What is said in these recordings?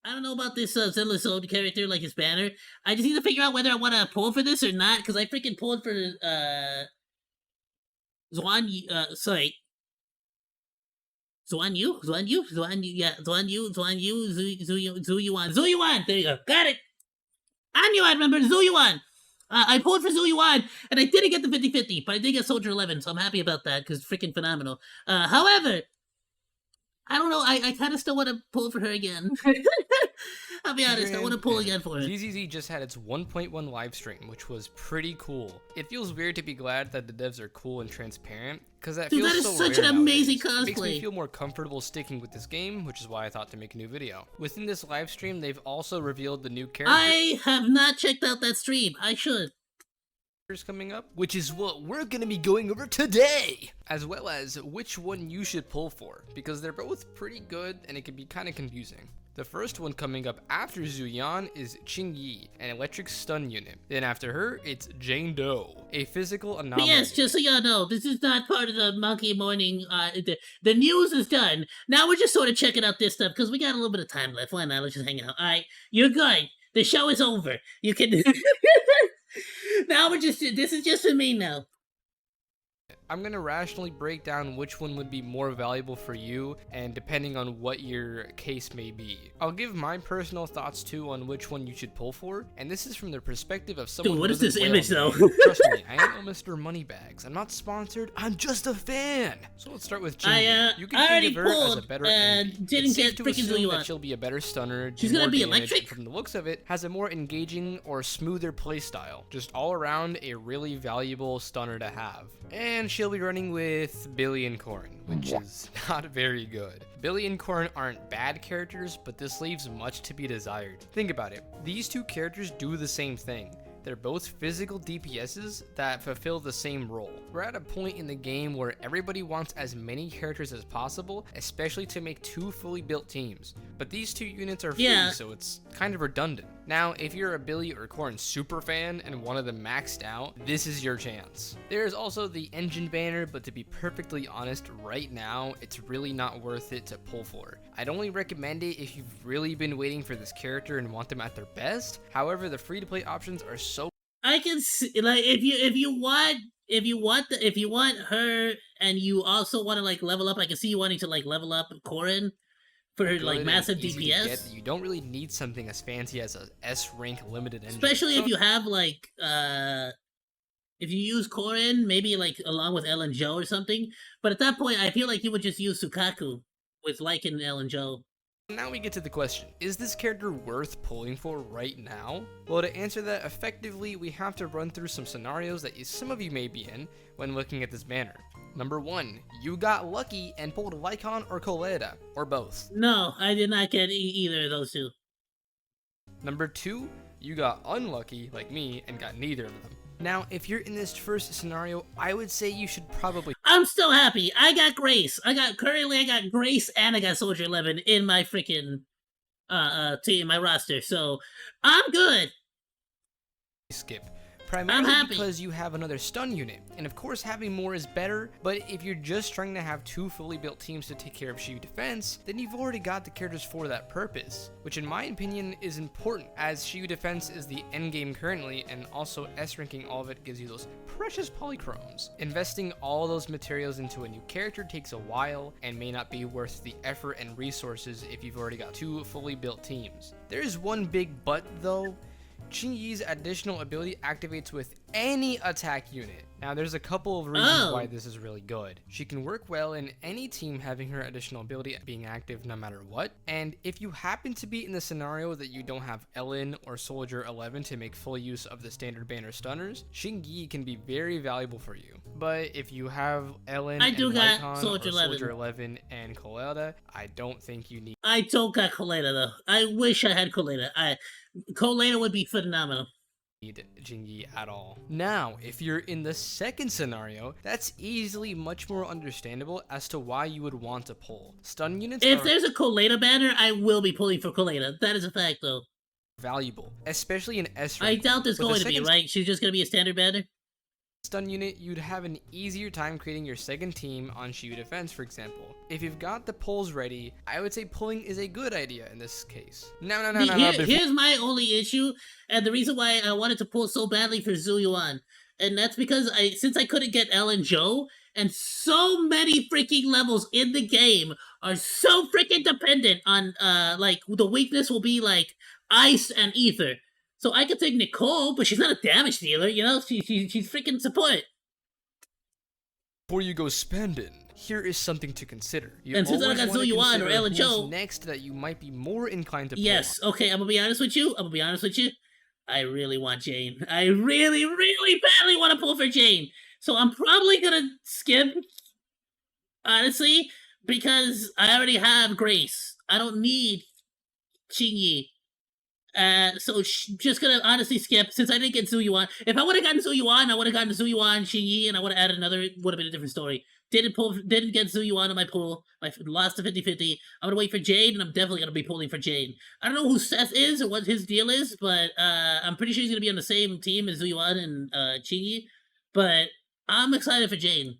I don't know about this Zenless old character, like his banner. I just need to figure out whether I want to pull for this or not, because I freaking pulled for Zwan. Sorry, Zuyuan. There you go. Got it. I knew I'd remember Zuyuan. I pulled for Zuyuan, and I didn't get the 50-50, but I did get Soldier 11, so I'm happy about that, because freaking phenomenal. However, I don't know, I kind of still want to pull for her again. I'll be honest, I want to pull again for her. ZZZ just had its 1.1 live stream, which was pretty cool. It feels weird to be glad that the devs are cool and transparent, because that feels so rare such an amazing nowadays. cosplay. It makes me feel more comfortable sticking with this game, which is why I thought to make a new video. Within this live stream, they've also revealed the new character. I have not checked out that stream. I should. Coming up, which is what we're gonna be going over today, as well as which one you should pull for, because they're both pretty good and it can be kind of confusing. The first one coming up after Zuyan is Qingyi, an electric stun unit. Then after her, it's Jane Doe, a physical anomaly. But yes, just so y'all know, this is not part of the Monkey Morning. The news is done. Now we're just sort of checking out this stuff because we got a little bit of time left. Why not? Let's just hang out. All right, you're good. The show is over. You can. Now this is just for me now. I'm going to rationally break down which one would be more valuable for you, and depending on what your case may be. I'll give my personal thoughts too on which one you should pull for, and this is from the perspective of someone. Dude, what who is this doesn't image play though? on the game. Trust me, I ain't no Mr. Moneybags. I'm not sponsored, I'm just a fan. So let's start with Qingyi. You can think of her as a better enemy. Didn't it's get safe to freaking assume that Zuyan. she'll be a better stunner, She's do gonna more be damage, electric? and from the looks of it, has a more engaging or smoother playstyle. Just all around a really valuable stunner to have. And she'll be running with Billy and Corrin, which is not very good. Billy and Corrin aren't bad characters, but this leaves much to be desired. Think about it. These two characters do the same thing. They're both physical DPSs that fulfill the same role. We're at a point in the game where everybody wants as many characters as possible, especially to make two fully built teams. But these two units are free, so it's kind of redundant. Now, if you're a Billy or Corrin super fan and one of them maxed out, this is your chance. There's also the engine banner, but to be perfectly honest, right now, it's really not worth it to pull for. I'd only recommend it if you've really been waiting for this character and want them at their best. However, the free-to-play options are so. I can see, like, if you want her and you also want to like level up, I can see you wanting to like level up Corrin for her like massive DPS. You don't really need something as fancy as a S rank limited engine. Especially if you have like if you use Corrin, maybe like along with Ellen Joe or something. But at that point, I feel like you would just use Sukaku with Lycan and Ellen Joe. Now we get to the question, is this character worth pulling for right now? Well, to answer that effectively, we have to run through some scenarios that some of you may be in when looking at this banner. Number 1, you got lucky and pulled Lycan or Coletta, or both. No, I did not get either of those two. Number 2, you got unlucky, like me, and got neither of them. Now, if you're in this first scenario, I would say you should probably. I'm still happy. I got Grace. I got Grace and I got Soldier 11 in my freaking team, my roster. So I'm good. Skip. Primarily because you have another stun unit, and of course having more is better, but if you're just trying to have two fully built teams to take care of Shiyu defense, then you've already got the characters for that purpose, which in my opinion is important, as Shiyu defense is the endgame currently, and also S-ranking all of it gives you those precious polychromes. Investing all those materials into a new character takes a while, and may not be worth the effort and resources if you've already got two fully built teams. There is one big but though. Qingyi's additional ability activates with any attack unit. Now there's a couple of reasons why this is really good. She can work well in any team having her additional ability being active no matter what, and if you happen to be in the scenario that you don't have Ellen or Soldier 11 to make full use of the standard banner stunners, Qingyi can be very valuable for you. But if you have Ellen and Lycan or Soldier 11 and Coletta, I don't think you need. I don't got Coletta though. I wish I had Coletta. Coletta would be phenomenal. Qingyi at all. Now, if you're in the second scenario, that's easily much more understandable as to why you would want to pull. Stun units If there's a Coletta banner, I will be pulling for Coletta. That is a fact though. Valuable, especially in S rank. I doubt there's going to be, right? She's just going to be a standard banner? stun unit, you'd have an easier time creating your second team on Shiyu defense, for example. If you've got the pulls ready, I would say pulling is a good idea in this case. No. Here's my only issue, and the reason why I wanted to pull so badly for Zuyuan, and that's because since I couldn't get L and Joe, and so many freaking levels in the game are so freaking dependent on like the weakness will be like ice and ether. So I could take Nicole, but she's not a damage dealer, you know? She's freaking support. Before you go spending, here is something to consider. And since I got Zuyuan or Ellen Joe next that you might be more inclined to pull Yes, okay, I'm gonna be honest with you. I really want Jane. I really, really badly want to pull for Jane. So I'm probably gonna skip, honestly, because I already have Grace. I don't need Qingyi. So just gonna honestly skip since I didn't get Zuyuan. If I would have gotten Zuyuan, I would have gotten Zuyuan, Qingyi, and I would have added another. Would have been a different story. Didn't get Zuyuan in my pool. I lost to 50-50. I'm gonna wait for Jade, and I'm definitely gonna be pulling for Jade. I don't know who Seth is or what his deal is, but I'm pretty sure he's gonna be on the same team as Zuyuan and Qingyi. But I'm excited for Jane.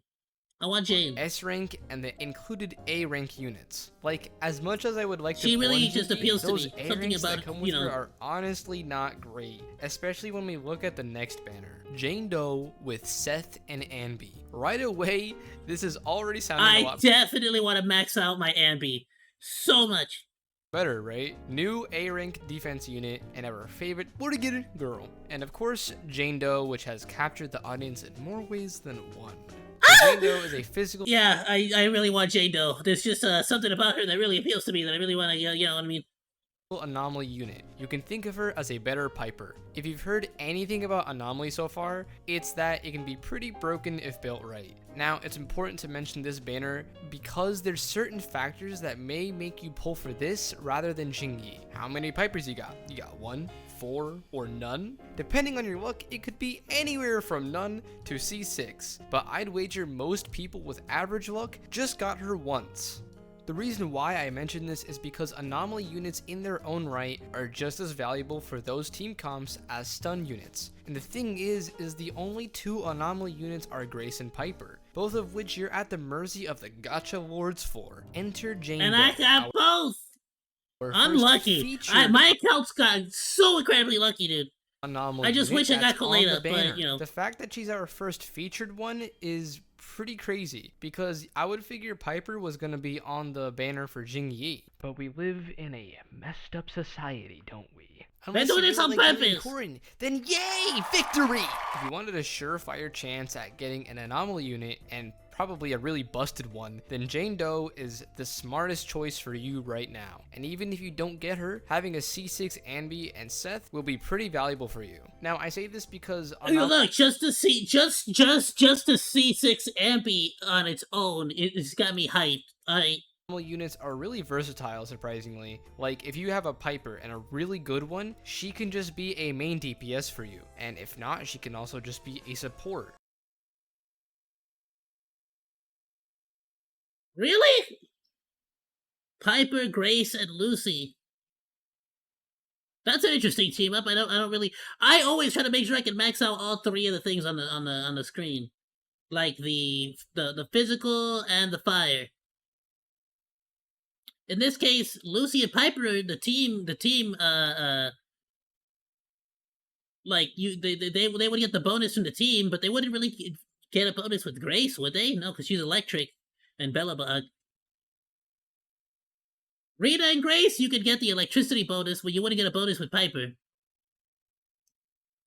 I want Jane. S rank and the included A rank units. Like, as much as I would like to, she really just appeals to me. A Something about that come with her are honestly not great, especially when we look at the next banner, Jane Doe with Seth and Anby. Right away, this is already sounding a lot. I definitely want to max out my Anby so much. Better, right? New A rank defense unit and our favorite booty getter girl, and of course Jane Doe, which has captured the audience in more ways than one. Jane Doe is a physical. Yeah, I really want Jane Doe. There's just something about her that really appeals to me that I really want to, you know what I mean? Anomaly unit. You can think of her as a better Piper. If you've heard anything about Anomaly so far, it's that it can be pretty broken if built right. Now, it's important to mention this banner because there's certain factors that may make you pull for this rather than Qingyi. How many Pipers you got? You got 1, 4, or none? Depending on your luck, it could be anywhere from none to C6, but I'd wager most people with average luck just got her once. The reason why I mention this is because anomaly units in their own right are just as valuable for those team comps as stun units. And the thing is the only two anomaly units are Grace and Piper, both of which you're at the mercy of the gacha lords for. Enter Jane Doe. And I got both! I'm lucky. My account's gotten so incredibly lucky, dude. Anomaly I just wish I got Kaleda, but, you know. The fact that she's our first featured one is pretty crazy, because I would figure Piper was going to be on the banner for Qingyi. But we live in a messed up society, don't we? They're doing this on purpose! Then yay! Victory! If you wanted a surefire chance at getting an anomaly unit, and probably a really busted one, then Jane Doe is the smartest choice for you right now. And even if you don't get her, having a C6 Anby and Seth will be pretty valuable for you. Now, I say this because look, just to see C6 Anby on its own, it's got me hyped. Units are really versatile, surprisingly. Like, if you have a Piper and a really good one, she can just be a main DPS for you. And if not, she can also just be a support. Really? Piper, Grace, and Lucy. That's an interesting team up. I always try to make sure I can max out all three of the things on the screen, like the physical and the fire. In this case, Lucy and Piper, the team, like they would get the bonus from the team, but they wouldn't really get a bonus with Grace, would they? No, because she's electric. And Bellabug. Rita and Grace, you could get the electricity bonus, but you wouldn't get a bonus with Piper.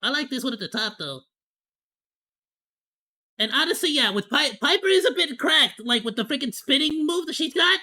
I like this one at the top, though. And honestly, yeah, with Piper is a bit cracked, like with the freaking spinning move that she's got.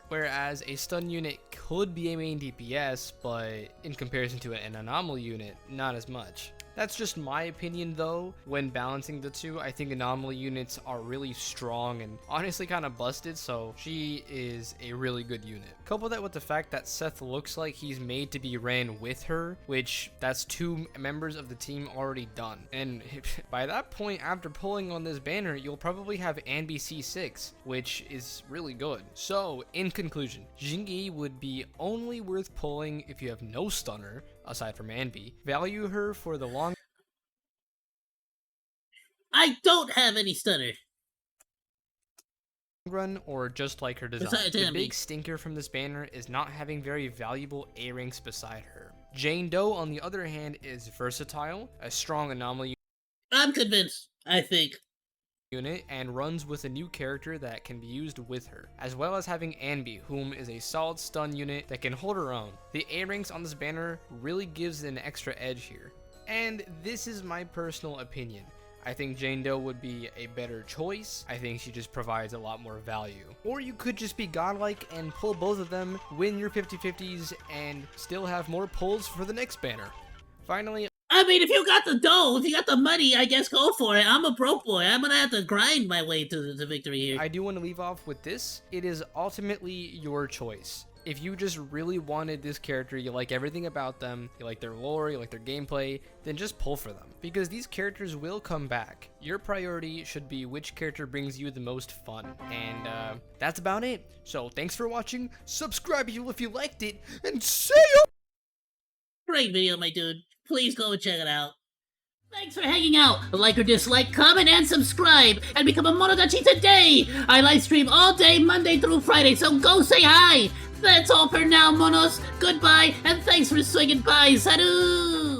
Whereas a stun unit could be a main DPS, but in comparison to an anomaly unit, not as much. That's just my opinion, though. When balancing the two, I think anomaly units are really strong and honestly kind of busted, so she is a really good unit. Couple that with the fact that Seth looks like he's made to be ran with her, which that's 2 members of the team already done. And by that point, after pulling on this banner, you'll probably have Anby C6, which is really good. So, in conclusion, Qingyi would be only worth pulling if you have no stunner, aside from Anby. Value her for the long. I don't have any stunner. Run or just like her design. Besides The Amy. big stinker from this banner is not having very valuable A ranks beside her. Jane Doe, on the other hand, is versatile, a strong anomaly I'm convinced, I think. unit, and runs with a new character that can be used with her, as well as having Anby, whom is a solid stun unit that can hold her own. The A ranks on this banner really gives it an extra edge here. And this is my personal opinion. I think Jane Doe would be a better choice. I think she just provides a lot more value. Or you could just be godlike and pull both of them, win your 50-50s, and still have more pulls for the next banner. Finally, I mean, if you got the dough, if you got the money, I guess go for it. I'm a broke boy. I'm gonna have to grind my way to victory here. I do want to leave off with this. It is ultimately your choice. If you just really wanted this character, you like everything about them, you like their lore, you like their gameplay, then just pull for them. Because these characters will come back. Your priority should be which character brings you the most fun. And that's about it. So thanks for watching, subscribe if you liked it, and see you! Great video, my dude. Please go and check it out. Thanks for hanging out. Like or dislike, comment, and subscribe, and become a Monodachi today! I live stream all day, Monday through Friday, so go say hi! That's all for now, monos. Goodbye, and thanks for swinging by. Salut!